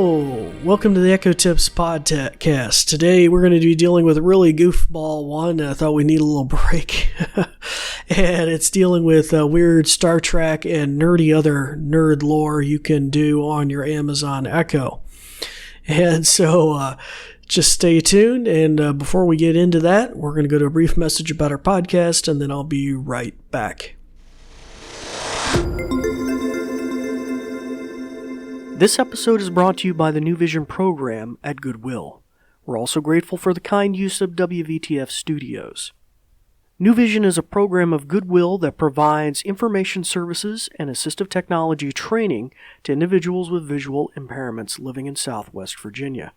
Hello, welcome to the Echo Tips podcast. Today we're going to be dealing with a really goofball one. I thought we need a little break. And it's dealing with weird Star Trek and nerdy other nerd lore you can do on your Amazon Echo. And so just stay tuned. And before we get into that, we're going to go to a brief message about our podcast, and then I'll be right back. This episode is brought to you by the New Vision program at Goodwill. We're also grateful for the kind use of WVTF Studios. New Vision is a program of Goodwill that provides information services and assistive technology training to individuals with visual impairments living in Southwest Virginia.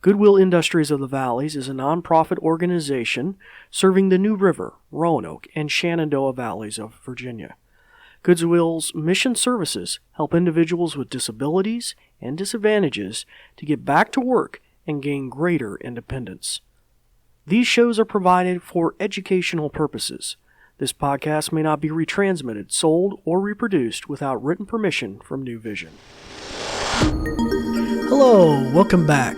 Goodwill Industries of the Valleys is a nonprofit organization serving the New River, Roanoke, and Shenandoah Valleys of Virginia. Goodwill's mission services help individuals with disabilities and disadvantages to get back to work and gain greater independence. These shows are provided for educational purposes. This podcast may not be retransmitted, sold, or reproduced without written permission from New Vision. Hello, welcome back.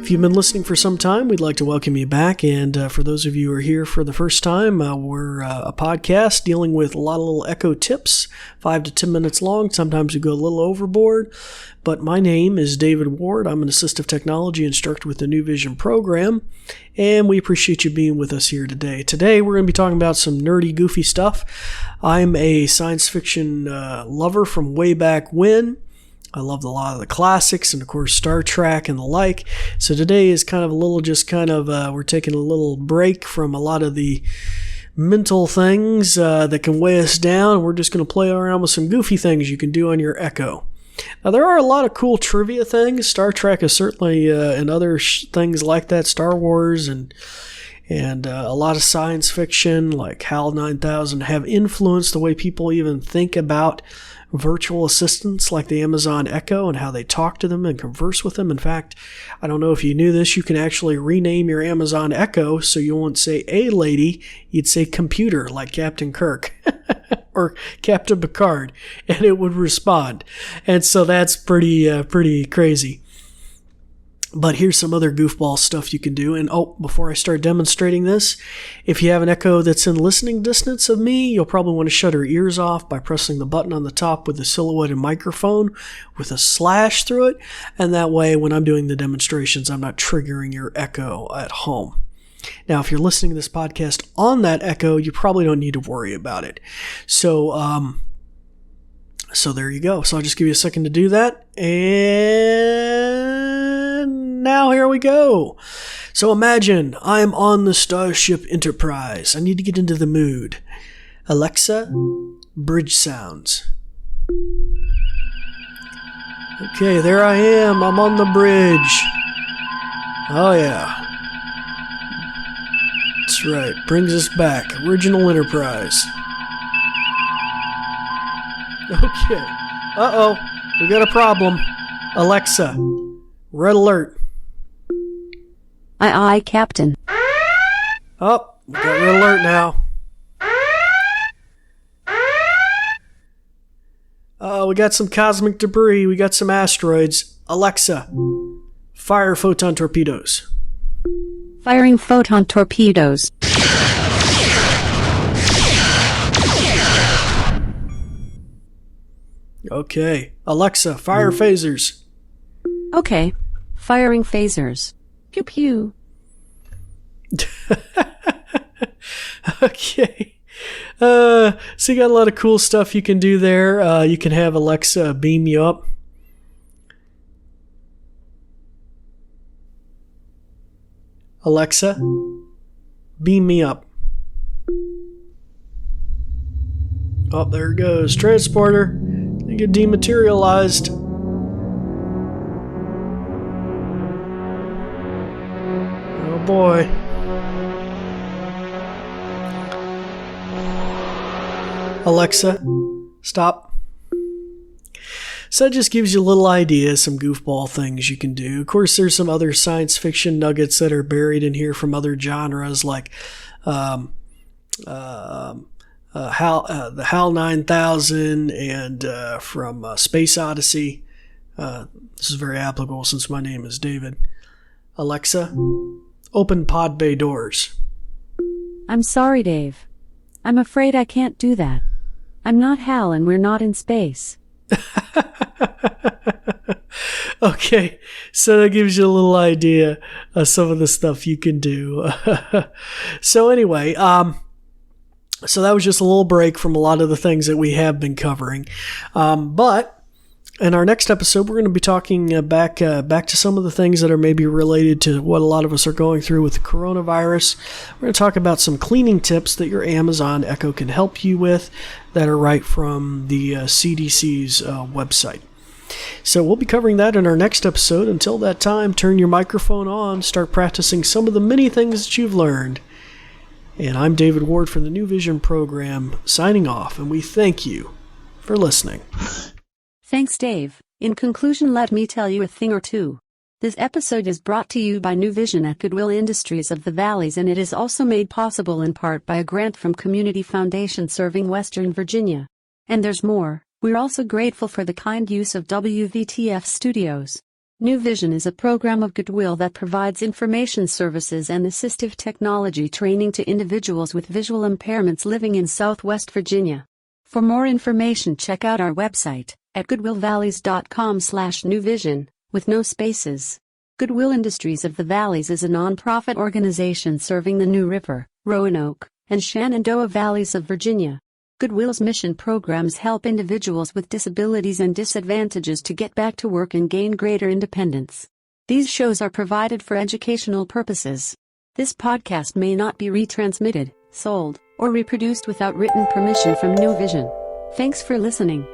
If you've been listening for some time, we'd like to welcome you back. And for those of you who are here for the first time, we're a podcast dealing with a lot of little Echo tips, 5 to 10 minutes long. Sometimes we go a little overboard. But my name is David Ward. I'm an assistive technology instructor with the New Vision program. And we appreciate you being with us here today. Today, we're going to be talking about some nerdy, goofy stuff. I'm a science fiction lover from way back when. I loved a lot of the classics and, of course, Star Trek and the like. So today is kind of a little we're taking a little break from a lot of the mental things that can weigh us down. We're just going to play around with some goofy things you can do on your Echo. Now, there are a lot of cool trivia things. Star Trek is certainly, and other things like that, Star Wars and a lot of science fiction like HAL 9000 have influenced the way people even think about virtual assistants like the Amazon Echo and how they talk to them and converse with them. In fact, I don't know if you knew this, you can actually rename your Amazon Echo so you won't say "a lady," you'd say "computer," like Captain Kirk or Captain Picard, and it would respond. And so that's pretty crazy. But here's some other goofball stuff you can do. And before I start demonstrating this, if you have an Echo that's in listening distance of me, you'll probably want to shut her ears off by pressing the button on the top with the silhouetted microphone with a slash through it. And that way, when I'm doing the demonstrations, I'm not triggering your Echo at home. Now, if you're listening to this podcast on that Echo, you probably don't need to worry about it. So there you go. So I'll just give you a second to do that. And now here we go. So imagine I'm on the Starship Enterprise. I need to get into the mood. Alexa, bridge sounds. Okay, there I am. I'm on the bridge. Oh yeah. That's right. Brings us back. Original Enterprise. Okay. Uh-oh. We got a problem. Alexa, red alert. Aye, Captain. Oh, we got red alert now. We got some cosmic debris. We got some asteroids. Alexa, fire photon torpedoes. Firing photon torpedoes. Okay. Alexa, fire phasers. Okay. Firing phasers. Pew pew. Okay. So you got a lot of cool stuff you can do there. You can have Alexa beam you up. Alexa, beam me up. Oh, there it goes. Transporter. They get dematerialized. Oh boy. Alexa, stop. So that just gives you a little idea, some goofball things you can do. Of course, there's some other science fiction nuggets that are buried in here from other genres, like the HAL 9000 and from Space Odyssey. This is very applicable since my name is David. Alexa, open pod bay doors. I'm sorry, Dave. I'm afraid I can't do that. I'm not Hal and we're not in space. Okay, so that gives you a little idea of some of the stuff you can do. So anyway, so that was just a little break from a lot of the things that we have been covering. But in our next episode, we're going to be talking back to some of the things that are maybe related to what a lot of us are going through with the coronavirus. We're going to talk about some cleaning tips that your Amazon Echo can help you with that are right from the CDC's website. So we'll be covering that in our next episode. Until that time, turn your microphone on, start practicing some of the many things that you've learned. And I'm David Ward from the New Vision program, signing off, and we thank you for listening. Thanks, Dave. In conclusion, let me tell you a thing or two. This episode is brought to you by New Vision at Goodwill Industries of the Valleys, and it is also made possible in part by a grant from Community Foundation serving Western Virginia. And there's more. We're also grateful for the kind use of WVTF Studios. New Vision is a program of Goodwill that provides information services and assistive technology training to individuals with visual impairments living in Southwest Virginia. For more information, check out our website at goodwillvalleys.com/newvision, with no spaces. Goodwill Industries of the Valleys is a nonprofit organization serving the New River, Roanoke, and Shenandoah Valleys of Virginia. Goodwill's mission programs help individuals with disabilities and disadvantages to get back to work and gain greater independence. These shows are provided for educational purposes. This podcast may not be retransmitted, sold, or reproduced without written permission from New Vision. Thanks for listening.